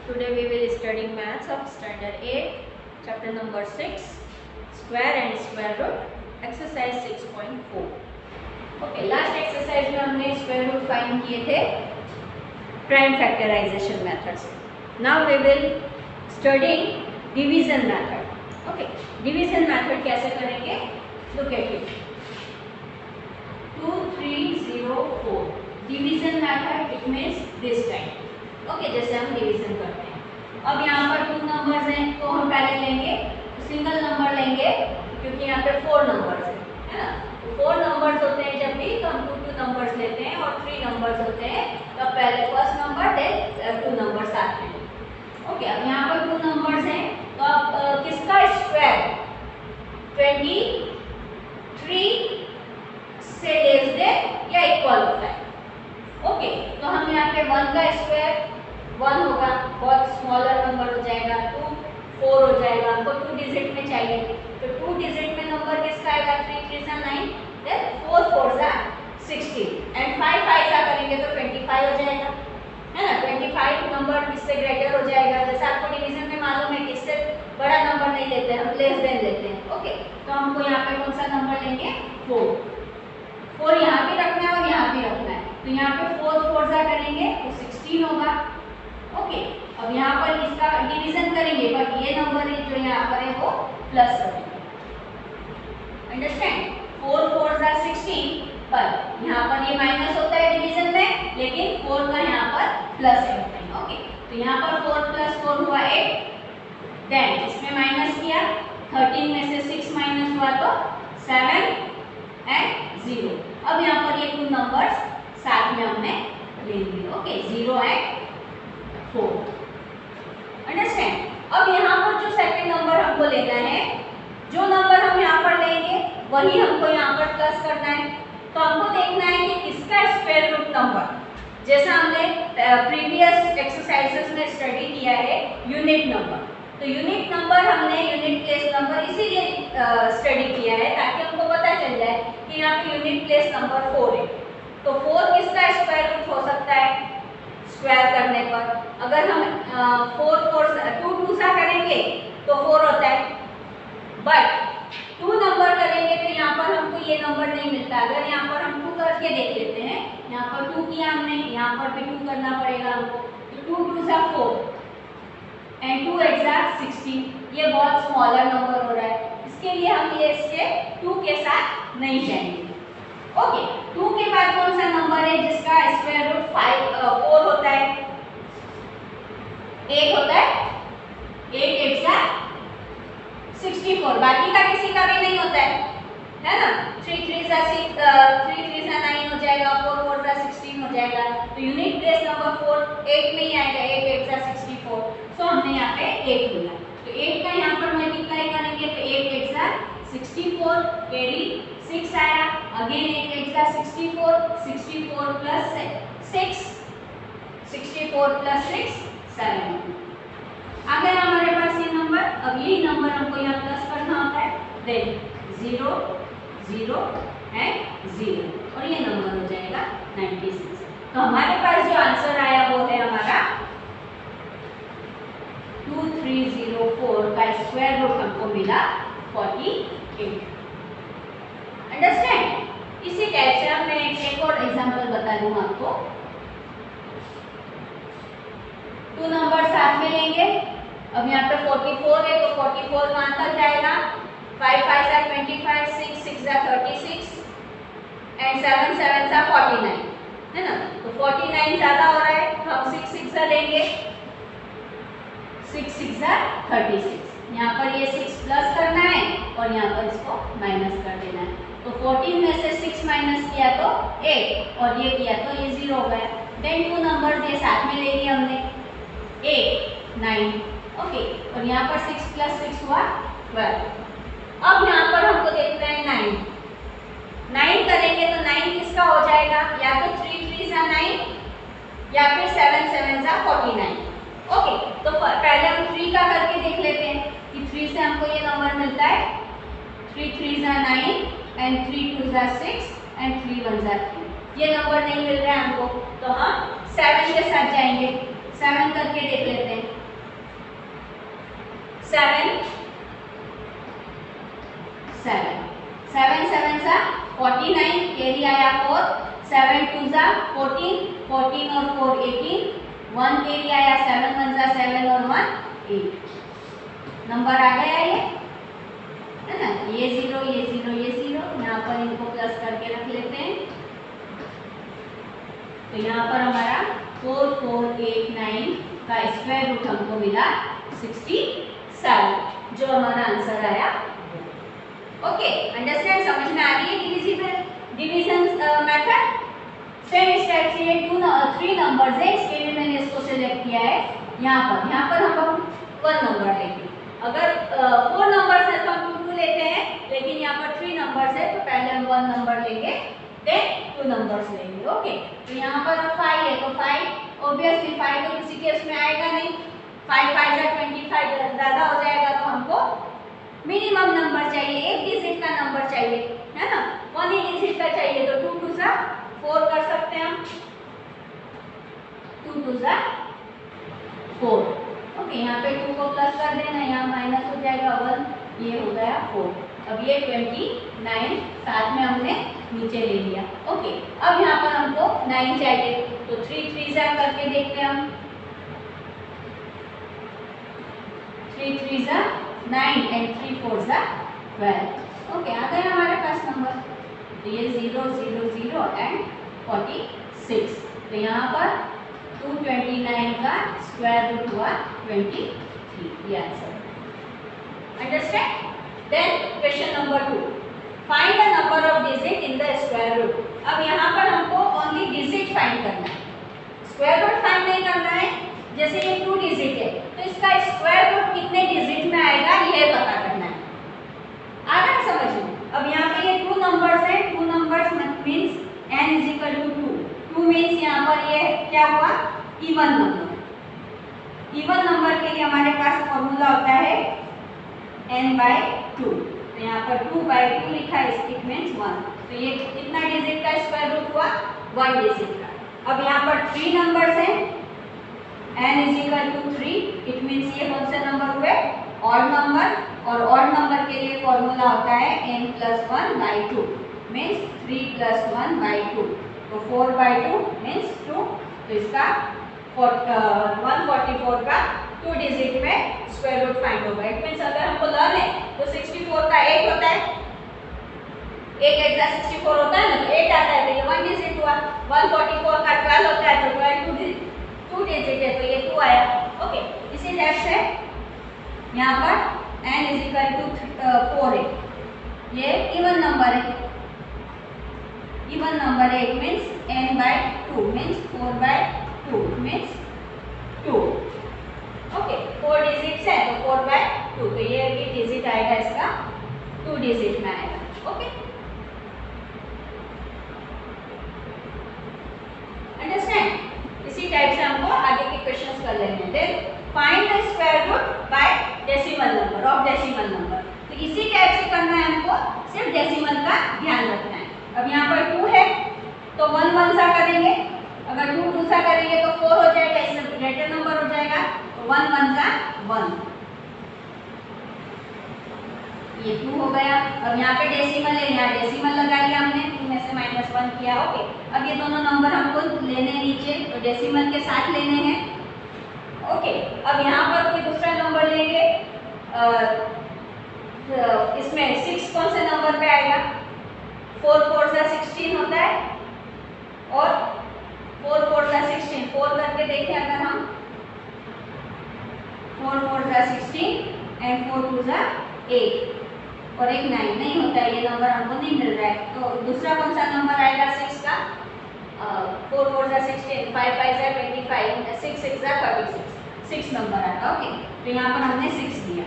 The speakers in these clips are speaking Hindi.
Today we will study maths of standard 8, chapter number 6, square and square root, exercise 6.4. Okay, last exercise में हमने square root फाइंड किए थे prime factorization method से. Now we will study division method. Okay, division method कैसे करेंगे? Look at it. 2, 3, 0, 4. Division method it means this type. Okay जैसे हम डिवीजन करते हैं. अब यहाँ पर 2 नंबर्स हैं तो हम पहले लेंगे सिंगल नंबर लेंगे क्योंकि यहाँ पे 4 नंबर्स हैं, है ना. तो 4 नंबर्स होते हैं जब भी तो हम 2 नंबर्स लेते हैं और 3 नंबर्स होते हैं तो पहले फर्स्ट नंबर देन 2 नंबर साथ में. ओके अब यहाँ पर 2 नंबर्स हैं तो अब किसका स्क्वायर 23 से लेस देन या इक्वल होता है. ओके तो हम यहाँ पे 1 का स्क्वायर 1 होगा, बहुत स्मॉलर नंबर हो जाएगा. 2 4 हो जाएगा. हमको 2 डिजिट में चाहिए तो 2 डिजिट में नंबर किसका आएगा 3 3 सा 9 देन 4 4 सा 16 एंड 5 5 सा करेंगे तो 25 हो जाएगा, है ना. 25 नंबर इससे ग्रेटर हो जाएगा. जैसे आपको डिवीजन में मालूम है कि इससे बड़ा नंबर नहीं लेते हैं, हम लेस देन लेते हैं. ओके तो हमको यहाँ पे कौन सा नंबर लेंगे 4 यहाँ पे रखना है और यहाँ पे रखना है. तो यहाँ पे 4 4 सा करेंगे तो 16 होगा. ओके अब यहाँ पर इसका डिवीजन करेंगे बट ये नंबर जो यहाँ पर है वो प्लस करेंगे. अंडरस्टैंड. 4 4 सा 16 पर यहाँ पर ये माइनस होता है डिवीजन में लेकिन 4 का यहाँ पर प्लस करते हैं. ओके तो यहाँ पर 4 प्लस 4 हुआ 8 देन इसमें माइनस किया 13 में से 6 माइनस हुआ तो 7 एंड 0. अब यहाँ पर ये 2 नंबर्स साथ में हमने ले लिए. Okay 0 and 4. अंडरस्टैंड. अब यहाँ पर जो सेकंड नंबर हमको लेना है, जो नंबर हम यहाँ पर लेंगे वही हमको यहाँ पर प्लस करना है. तो हमको देखना है कि किसका स्क्वायर रूट नंबर, जैसा हमने प्रीवियस एक्सरसाइजेस में स्टडी किया है यूनिट नंबर. तो यूनिट नंबर हमने यूनिट प्लेस नंबर इसीलिए स्टडी किया है ताकि हमको पता चल जाए कि यहाँ पे यूनिट प्लेस नंबर 4 है. तो 4 किसका स्क्वायर रूट हो सकता है स्क्वायर करने पर. अगर हम 4 4 2 2 सा करेंगे तो 4 होता है बट 2 नंबर करेंगे तो यहाँ पर हमको ये नंबर नहीं मिलता. अगर यहाँ पर हम 2 करके देख लेते हैं, यहाँ पर 2 किया हमने, यहाँ पर भी 2 करना पड़ेगा हमको. तो 2 2 सा 4 एंड 2 एग्जैक्ट 16. ये बहुत स्मॉलर नंबर हो रहा है इसके लिए हम ये इसके 2 के साथ नहीं जाएंगे. ओके 2 के बाद कौन सा नंबर है जिसका स्क्वायर रूट 4 होता है 8 होता है. 8 एग्जैक्ट 64. बाकी का किसी का भी नहीं होता है ना. 3 3 सा 9 हो जाएगा, 4 4 सा 16 हो जाएगा. तो यूनिट प्लेस नंबर 4 8 में ही आएगा. 8 8 सा 64. सो हमने यहाँ पे 8 लिया. तो 8 का यहाँ पर मल्टीप्लाई करेंगे तो 8 8 सा 64 कैरी 6 आया. अगेन 8 8 सा 64 64 प्लस 6 64 प्लस 6 7. आ गया हमारे पास ये नंबर. अब यही नंबर हमको यहाँ प्लस करना होता है देन 0 0 एंड 0 और ये नंबर हो जाएगा 96. तो हमारे पास जो आंसर आया वो है हमारा 2304 का स्क्वायर रूट हमको मिला 48. अंडरस्टैंड. इसी टाइप से अब मैं एक और एग्जांपल बता दूं आपको. 2 नंबर साथ में लेंगे. अब यहाँ पे 44 है तो 44 कहाँ तक जाएगा 5 5 सा 25 6 6 सा 36 एंड 7 7 सा 49 है ना. तो 49 ज्यादा हो रहा है तो हम 6 6 सा लेंगे. 6 6 सा 36. यहाँ पर ये 6 प्लस करना है और यहाँ पर इसको माइनस कर देना है. तो 14 में से 6 माइनस किया तो 8 और ये किया तो ये 0 हो गया. देन 2 नंबर ये साथ में ले लिए हमने 8 9. ओके और यहाँ पर 6 प्लस 6 हुआ 12. अब यहाँ पर हमको देखना है 9 करेंगे तो 9 किसका हो जाएगा या तो 3 3 सा 9 या फिर 7 7 सा 49. ओके तो पहले हम 3 का करके देख लेते हैं कि 3 से हमको ये नंबर मिलता है 3 3 सा 9 एंड 3 2 सा 6 एंड 3 1 सा 3. ये नंबर नहीं मिल रहा है हमको तो हम 7 के साथ जाएंगे. 7 करके देख लेते हैं. 7 7 7 सा 49 कैरी आया 4 7 2 सा 14 14 और 4 18 1 कैरी आया 7 1 सा 7 और 1 8 नंबर आ गया ये है ना। ये 0 ये 0 ये 0 यहाँ पर इनको प्लस करके रख लेते हैं। तो यहाँ पर हमारा 4489 का स्क्वायर रूट हमको मिला 67 जो हमारा आंसर आया। ओके अंडरस्टैंड, समझ में आ रही है डिवीजन मेथड। सेम इस टाइप से ये 3 नंबर्स है, इसके लिए मैंने इसको सिलेक्ट किया है। यहाँ पर हम 1 नंबर लेंगे। अगर 4 नंबर्स है तो हम 2 लेते हैं, लेकिन यहाँ पर 3 नंबर्स है तो पहले हम 1 नंबर लेंगे देन 2 नंबर्स लेंगे। ओके तो यहाँ पर 5 है तो 5 ऑब्वियसली 5 तो किसी केस में आएगा नहीं, 5 5 जा 25 ज़्यादा हो जाएगा तो हमको मिनिमम नंबर चाहिए, एक डिजिट का नंबर चाहिए है ना, 1 ही डिजिट का चाहिए। तो 2 2 सा 4 कर सकते हैं हम, 2 2 सा 4। ओके यहाँ पे 2 को प्लस कर देना, यहाँ माइनस हो जाएगा 1, ये हो गया 4। अब ये 29 साथ में हमने नीचे ले लिया। ओके अब यहाँ पर हमको 9 चाहिए तो 3 3 जा करके देखते हैं हम, 3 3 जा 9 एंड 3 4 जा 12। ओके आ गया हमारे पास नंबर। तो ये 0 0 0 एंड 46। तो यहाँ पर 229 का स्क्वायर रूट हुआ 23, ये answer. Understand. Then question number 2, find the number of digit in the square root. अब यहाँ पर हमको ओनली डिजिट फाइंड करना है, स्क्वायर रूट फाइंड नहीं करना है। जैसे ये 2 डिजिट है तो इसका स्क्वायर रूट कितने डिजिट में आएगा ये पता करना है। आ रहा है समझ में। अब यहाँ पे ये 2 नंबर्स है, 2 numbers means n is equal to 2, 2 means यहाँ पर ये क्या हुआ इवन नंबर। इवन नंबर के लिए हमारे पास फॉर्मूला होता है n/2। तो यहाँ पर 2/2 लिखा है, इट मीन्स 1। तो ये कितना डिजिट का स्क्वायर रूट हुआ 1 डिजिट का। अब यहाँ पर 3 नंबर्स हैं, n is equal to 3, it means ये कौन से नंबर हुए ऑड नंबर, और ऑड नंबर के लिए फॉर्मूला होता है n+1/2 मीन्स 3+1/2। तो 4/2 मीन्स 2। तो इसका 144 का 2 डिजिट में स्क्वायर रूट फाइंड होगा। इट मीन्स अगर हमको लर्न है तो 64 का 8 होता है, 8 8 का 64 होता है ना, तो 8 आता है तो ये 1 डिजिट हुआ। 144 का 12 होता है तो 12 2 डिजिट है तो ये 2 आया। ओके इसी टाइप से यहाँ पर n इज इक्वल टू 4 है, ये इवन नंबर है, इवन नंबर है, it means n/2 means 4/2 means 2। Okay 4 digits है तो 4/2, तो ये भी डिजिट आएगा इसका 2 डिजिट में आएगा। Okay understand. इसी टाइप से हमको आगे के क्वेश्चंस कर लेने हैं। Then find the square root by decimal number of decimal number. तो इसी टाइप से करना है हमको, सिर्फ डेसिमल का ध्यान रखना है। अब यहाँ पर 2 है तो 1 1 सा करेंगे, अगर 2 2 सा करेंगे तो 4 हो जाएगा, इससे ग्रेटर नंबर हो जाएगा। तो 1 1 सा 1, ये 2 हो गया। अब यहाँ पे डेसिमल है, यहाँ डेसिमल लगा लिया हमने, 2 में से -1 किया। ओके अब ये दोनों नंबर हमको लेने नीचे, तो डेसिमल के साथ लेने हैं। ओके अब यहाँ पर कोई दूसरा नंबर लेंगे, इसमें 6 कौन से नंबर पे आएगा, 4 4 सा 16 होता है, और 4 4 सा 16 4 करके देखें अगर हम, 4 4 सा 16 एंड 4 2 सा 8 और एक 9 नहीं होता है, ये नंबर हमको नहीं मिल रहा है। तो दूसरा कौन सा नंबर आएगा 6 का, 4 4 सा 16, 5 5 सा 25, 6 6 सा 36, 6 नंबर आएगा। ओके तो यहाँ पर हमने 6 दिया,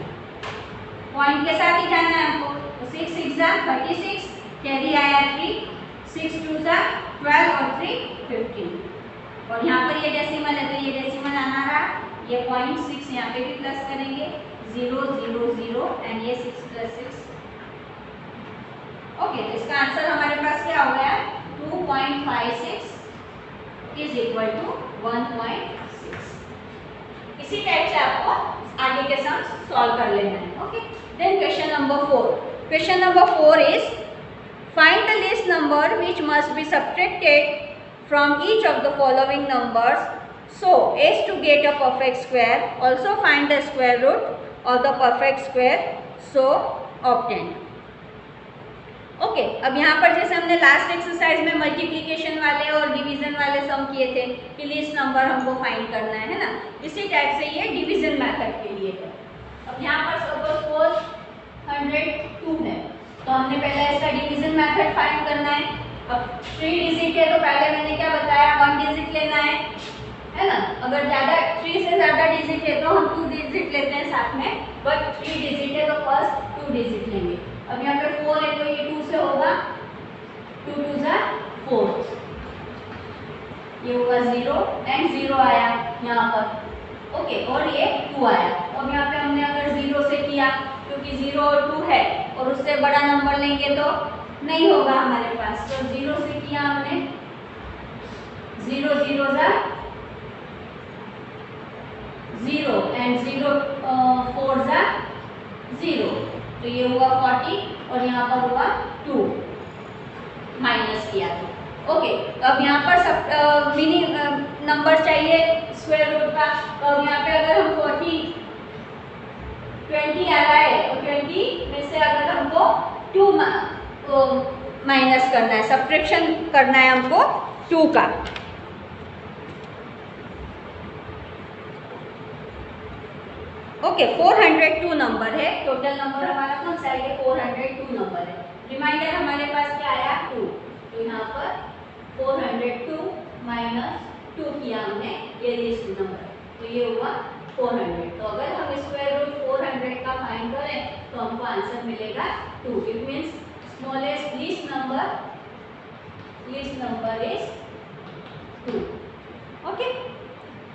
पॉइंट के साथ ही जाना है हमको। तो 6 6 सा 36, कैरी आया 3, 6 2 सा 12 और 3 15, और यहाँ पर ये डेसिमल है तो ये डेसिमल आना रहा, ये 0.6 यहाँ पे भी प्लस करेंगे, 0 0 0 एंड ये 6 + 6। ओके तो इसका आंसर हमारे पास क्या हो गया, 2.56 इज इक्वल टू 1.6। इसी टाइप से आपको आगे के सम्स सॉल्व कर लेना है। Okay then question number 4, Question number 4 is find the least number which must be subtracted from each of the following numbers so as to get a perfect square. Also find the square root of the perfect square so obtained. Okay, अब यहाँ पर जैसे हमने लास्ट एक्सरसाइज में मल्टीप्लिकेशन वाले और डिवीजन वाले सम किए थे कि लीस्ट नंबर हमको फाइंड करना है ना, इसी टाइप से ये डिवीजन मेथड के लिए है। अब यहाँ पर सपोज 402 है तो हमने पहले इसका डिवीजन मेथड फाइंड करना है। अब 3 डिजिट है तो पहले मैंने क्या बताया, 1 डिजिट लेना है ना। अगर ज़्यादा 3 से ज़्यादा डिजिट है तो हम 2 डिजिट लेते हैं साथ में, बट 3 डिजिट है तो फर्स्ट 2 डिजिट लेंगे। अब यहाँ पे 4 है तो ये 2 से होगा, 2 2 ज़ा 4, ये होगा 0 एंड 0 आया यहाँ पर। ओके, और ये 2 आया। अब यहाँ पे हमने अगर 0 से किया क्योंकि 0 और 2 है और उससे बड़ा नंबर लेंगे तो नहीं होगा हमारे पास, तो 0 से किया हमने, 0 0 ज़ा 0 एंड 0 4 ज़ा 0, तो ये हुआ 40 और यहाँ पर हुआ 2 माइनस किया तो। ओके, तो अब यहाँ पर सब मिनी नंबर चाहिए स्क्वायर रूट का, तो अब यहाँ पे अगर हम 20 आ रहा है तो 20 में से अगर हमको 2 माइनस करना है, सब्ट्रैक्शन करना है हमको 2 का। ओके, 402 नंबर है, टोटल नंबर हमारा कौन सा है, 402 नंबर है। रिमाइंडर हमारे पास क्या आया 2, तो यहाँ पर 402 माइनस 2 किया हमने, ये लीस्ट नंबर, तो ये हुआ 400। तो अगर हम स्क्वायर रूट 400 का फाइंड करें तो हमको आंसर मिलेगा 2। It means smallest least number is 2। Okay,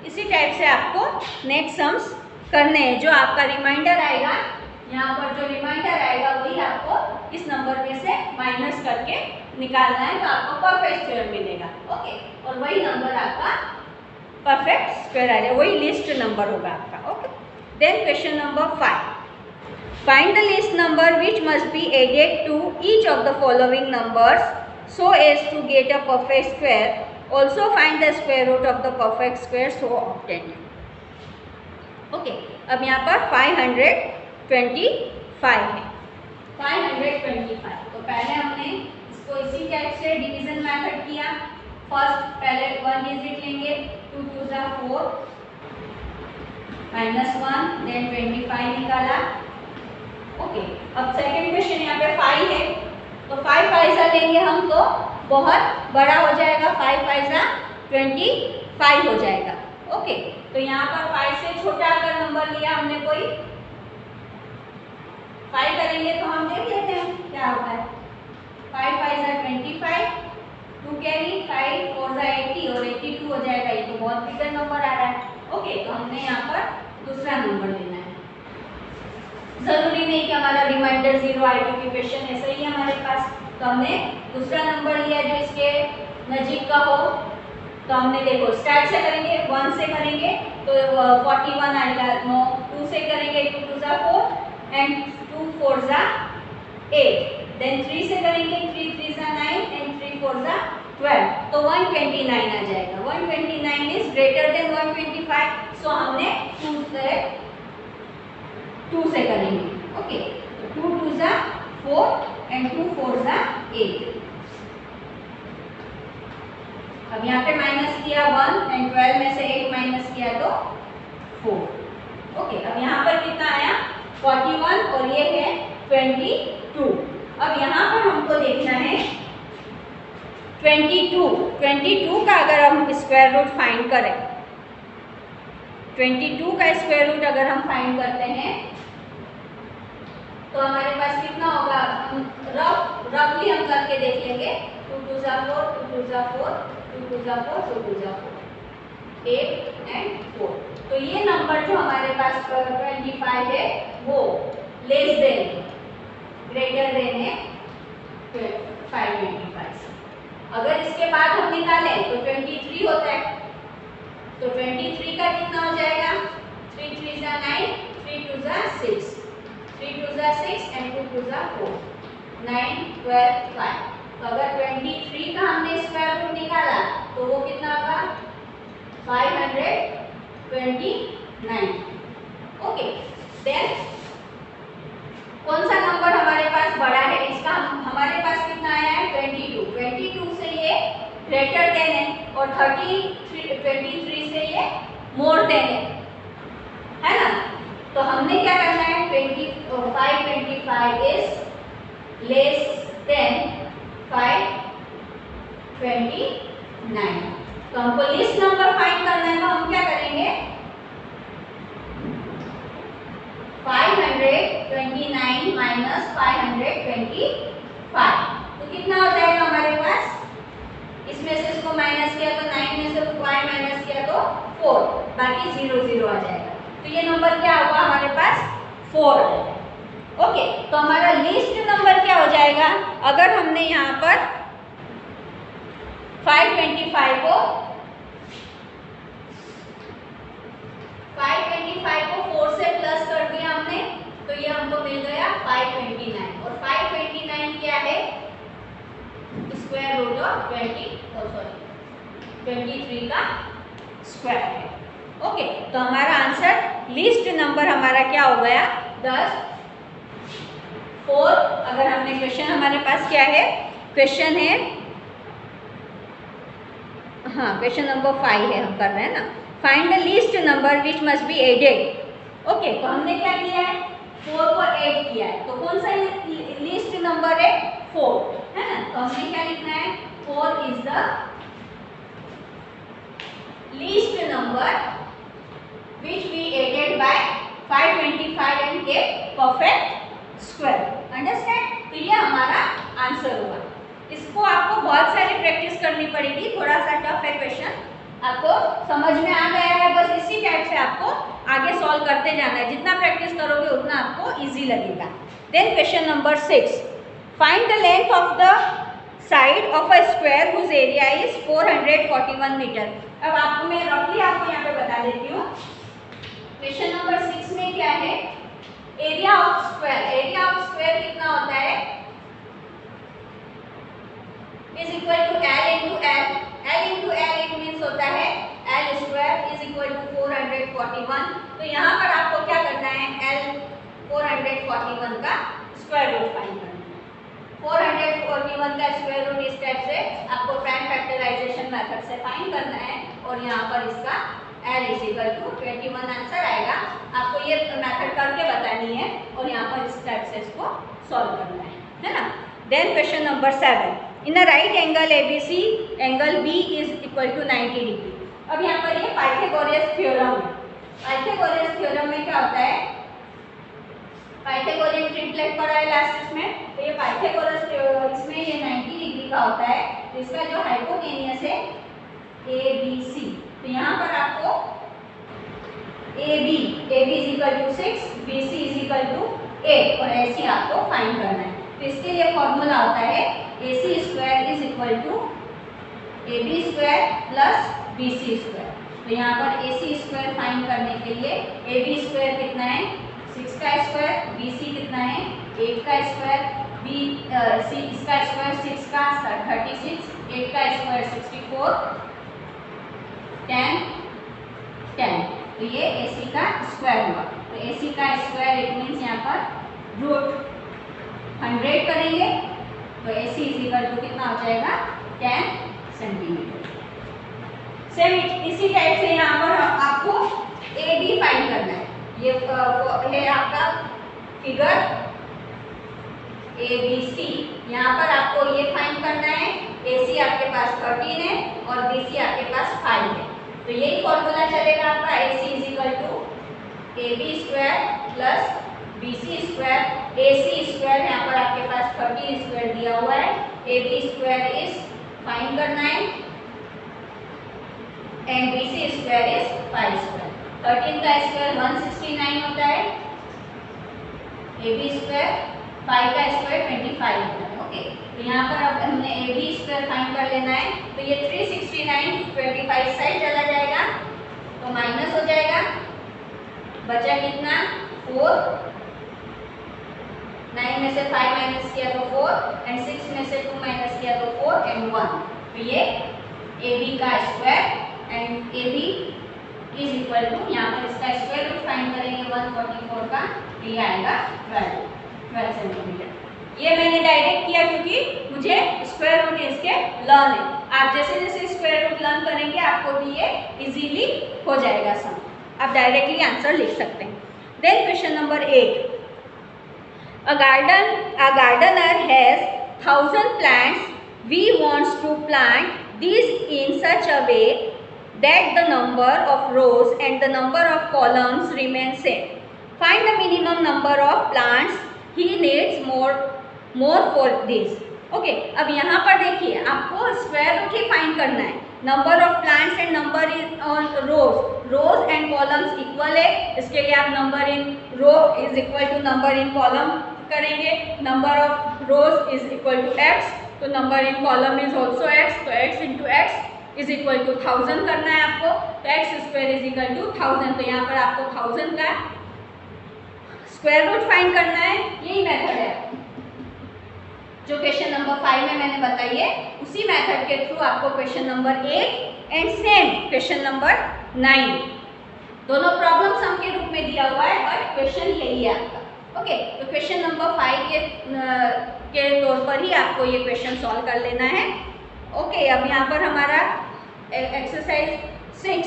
इसी टाइप से आपको नेक्स्ट सम्स करने हैं। जो आपका रिमाइंडर आएगा, यहाँ पर जो रिमाइंडर आएगा वही आपको इस नंबर में से माइनस करके निकालना है, तो आपको परफेक्ट स्क्वायर मिलेगा। ओके, और वही नंबर आपका परफेक्ट स्क्वायर आ जाएगा, वही लिस्ट नंबर होगा आपका। Okay, then question number 5, find the least number which must be added to each of the following numbers so as to get a perfect square. Also find the square root of the perfect square so obtained. Okay, अब यहाँ पर 525 है, 525। तो पहले हमने इसको इसी टाइप से डिवीजन मेथड किया। फर्स्ट पहले 1 डिजिट लेंगे, 2 2 ज़ा 4 माइनस 1, देन 25 निकाला। ओके, अब सेकंड क्वेश्चन यहाँ पे 5 है, तो 5 5 ज़ा लेंगे हम तो बहुत बड़ा हो जाएगा, 5 5 ज़ा 25 हो जाएगा। ओके, तो यहाँ पर 5 से छोटा अगर नंबर लिया हमने कोई, 5 करेंगे तो हम देख लेते हैं क्या होता है। 5 5 ज़ा 25, 2 कैरी, 5 4 ज़ा 80 और 82 हो जाएगा। ये तो बहुत बिगर नंबर आ रहा है। ओके, तो हमने यहाँ पर दूसरा नंबर लेना है। जरूरी नहीं कि हमारा रिमाइंडर 0 आए, क्योंकि क्वेश्चन ऐसा ही है हमारे पास। तो हमने दूसरा नंबर लिया जो इसके नजीक का हो, तो हमने देखो स्टार्ट से करेंगे, 1 से करेंगे तो 41 आएगा। 2 से करेंगे, 2 2 ज़ा 4 एंड 2 4 ज़ा 8। देन 3 से करेंगे, 3 3 ज़ा 9 एंड 3 4 ज़ा 12, तो 129 आ जाएगा। 129 इज ग्रेटर देन 125, सो हमने 2 से करेंगे। ओके, तो 2 2 ज़ा 4 एंड 2 4 ज़ा 8। अब यहाँ पे माइनस किया 1 एंड 12 में से 8 माइनस किया तो 4। ओके, अब यहाँ पर कितना आया 41 और ये है 22। अब यहाँ पर हमको देखना है 22 का अगर हम स्क्वायर रूट फाइंड करें, 22 का स्क्वायर रूट अगर हम फाइंड करते हैं तो हमारे पास कितना होगा, रफली हम करके देख लेंगे। 2 2 ज़ा 4, 2 2 ज़ा 4, 2 2 ज़ा 4, 2 2 ज़ा 4, 8 एंड 4। तो ये नंबर जो हमारे पास 25 है वो लेस देन ग्रेटर देन है 525। अगर इसके बाद हम निकालें तो 23 होता है, तो 23 का कितना हो जाएगा, 3 3 ज़ा 9, 3 2 ज़ा 6, 3 2 ज़ा जा 6 एंड 2 2 जा 4, 9 12 5। तो अगर 23 का हमने स्क्वायर रूट निकाला तो वो कितना होगा 529। ओके, देन कौन सा नंबर हमारे पास बड़ा है, इसका हमारे पास कितना आया है 22। 22 से ये ग्रेटर देन है और 23 से ये मोर देन है ना। तो हमने क्या करना है 525 इज लेस देन 529। तो हमको लिस्ट नंबर फाइंड करना है, तो हम क्या करेंगे 529 माइनस 525। तो कितना हो जाएगा हमारे पास, इसमें से इसको माइनस किया तो 9 में से 5 माइनस किया तो 4, बाकी 0 0 आ जाएगा। तो ये नंबर क्या होगा हमारे पास 4 आएगा। ओके, तो हमारा लिस्ट नंबर क्या हो जाएगा, अगर हमने यहाँ पर 525 को 4 से प्लस कर दिया हमने, तो ये हमको मिल गया 529। और 529 क्या है, स्क्वायर रूट ऑफ 23 का स्क्वायर है। ओके, तो हमारा आंसर लिस्ट नंबर हमारा क्या हो गया 10 4। अगर हमने क्वेश्चन हमारे पास क्या है, क्वेश्चन है हाँ क्वेश्चन नंबर 5 है, हम कर रहे हैं ना, find the least number which must be added. Okay, तो हमने क्या किया है 4 को ऐड किया है, तो कौन सा लिस्ट नंबर है 4 है ना। तो हमने क्या लिखना है 4 is the least number which we added by 525 and get perfect square। Understand, तो ये हमारा आंसर हुआ। इसको आपको बहुत सारी प्रैक्टिस करनी पड़ेगी, थोड़ा सा टफ है क्वेश्चन, आपको समझ में आ गया है, बस इसी टाइप से आपको आगे सॉल्व करते जाना है, जितना प्रैक्टिस करोगे उतना आपको इजी लगेगा। Then question number 6, find the length of the side of a square whose area is 441 metre. अब आपको मैं रफली आपको यहाँ पे बता देती हूँ। क्वेश्चन नंबर 6 में क्या है, area of square. Area of square कितना होता है, is equal to L into L। L into L it means होता है L square is equal to 441। तो यहाँ पर आपको क्या करना है, L 441 का स्क्वायर रूट फाइंड करना है। 441 का स्क्वायर रूट इस टाइप से आपको प्राइम फैक्टराइजेशन मेथड से फाइंड करना है, और यहाँ पर इसका L is equal to 21 answer आएगा। आपको ये मेथड करके बतानी है और यहाँ पर इस टाइप से इसको सॉल्व करना है ना। Then question number 7, in a right angle ABC angle B is equal to 90 degree. अब यहाँ पर ये पाइथागोरस थ्योरम है। पाइथागोरस थ्योरम में क्या होता है, पाइथागोरियन ट्रिपलेट पढ़ा है लास्ट में, तो ये पाइथागोरस इसमें ये 90 डिग्री का होता है। तो इसका जो हाइपोटेनियस है ABC, तो यहाँ पर आपको AB is equal to 6, BC is equal to 8 और AC आपको फाइंड करना है। तो इसके लिए फॉर्मूला होता है AC square is equal to AB square plus BC square. तो यहाँ पर AC स्क्वायर फाइंड करने के लिए AB स्क्वायर कितना है 6 का स्क्वायर, BC कितना है 8 का स्क्वायर, C इसका स्क्वायर 6 का 36, 8 का स्क्वायर 64, 10 10। तो ये AC का स्क्वायर हुआ। तो AC का स्क्वायर इट मीन्स यहाँ पर रूट 100 करेंगे, तो AC इज इक्वल टू कितना हो जाएगा 10 सेंटीमीटर। सेम इसी टाइप से यहाँ पर आपको AB फाइंड करना है। ये है आपका फिगर ABC, यहाँ पर आपको ये फाइंड करना है। AC आपके पास 13 है और BC आपके पास 5 है। तो यही फॉर्मूला चलेगा आपका AC is equal to AB square plus BC square. AC square यहाँ पर आपके पास 13 स्क्वायर दिया हुआ है, AB स्क्वायर इज फाइंड करना है and BC square is 5 square. 13 का स्क्वायर 169 होता है, AB स्क्वायर 5 का स्क्वायर 25 होता है। ओके, तो यहाँ पर अब हमने AB स्क्वायर फाइंड कर लेना है। तो ये 369 25 साइड चला जाएगा तो माइनस हो जाएगा, बचा कितना 4 9 में से 5 माइनस किया तो 4 एंड 6 में से 2 माइनस किया तो 4 एंड 1। तो ये AB का square and AB is equal to, यहाँ पर इसका स्क्वायर रूट फाइंड करेंगे 144 का, तो ये आएगा 12 सेंटीमीटर। ये मैंने डायरेक्ट किया क्योंकि मुझे स्क्वायर रूट इसके लर्न है। आप जैसे जैसे स्क्वायर रूट लर्न करेंगे आपको भी ये इजीली हो जाएगा सम। आप डायरेक्टली आंसर लिख सकते हैं। Then question number 8, a gardener has 1000 plants. We wants to plant these in such a way that the number of rows and the number of columns remain same. Find the minimum number of plants he needs more for this. Okay, अब यहाँ पर देखिए आपको स्क्वायर रूट ही फाइंड करना है। Number of plants and number in rows and columns equal है, इसके लिए आप number in row is equal to number in column करेंगे। Number of rows is equal to X, तो number in column is also X, तो X into X is equal to 1000 करना है आपको। तो X square is equal to 1000, तो यहाँ पर आपको 1000 का स्क्वायर रूट फाइंड करना है। यही मेथड है जो क्वेश्चन नंबर 5 में मैंने बताई है, उसी मेथड के थ्रू आपको question number 8 and same question number 9 दोनों प्रॉब्लम सम के रूप में दिया हुआ है, बट क्वेश्चन यही है आपका। ओके, तो क्वेश्चन नंबर 5 के तौर पर ही आपको ये क्वेश्चन सॉल्व कर लेना है। ओके, अब यहाँ पर हमारा एक्सरसाइज 6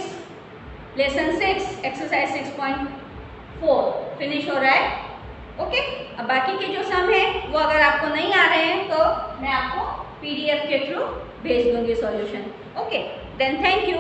लेसन 6 एक्सरसाइज 6.4 फिनिश हो रहा है। ओके, अब बाकी के जो सम है वो अगर आपको नहीं आ रहे हैं तो मैं आपको PDF के थ्रू भेज दूंगी solution. Okay, then thank you.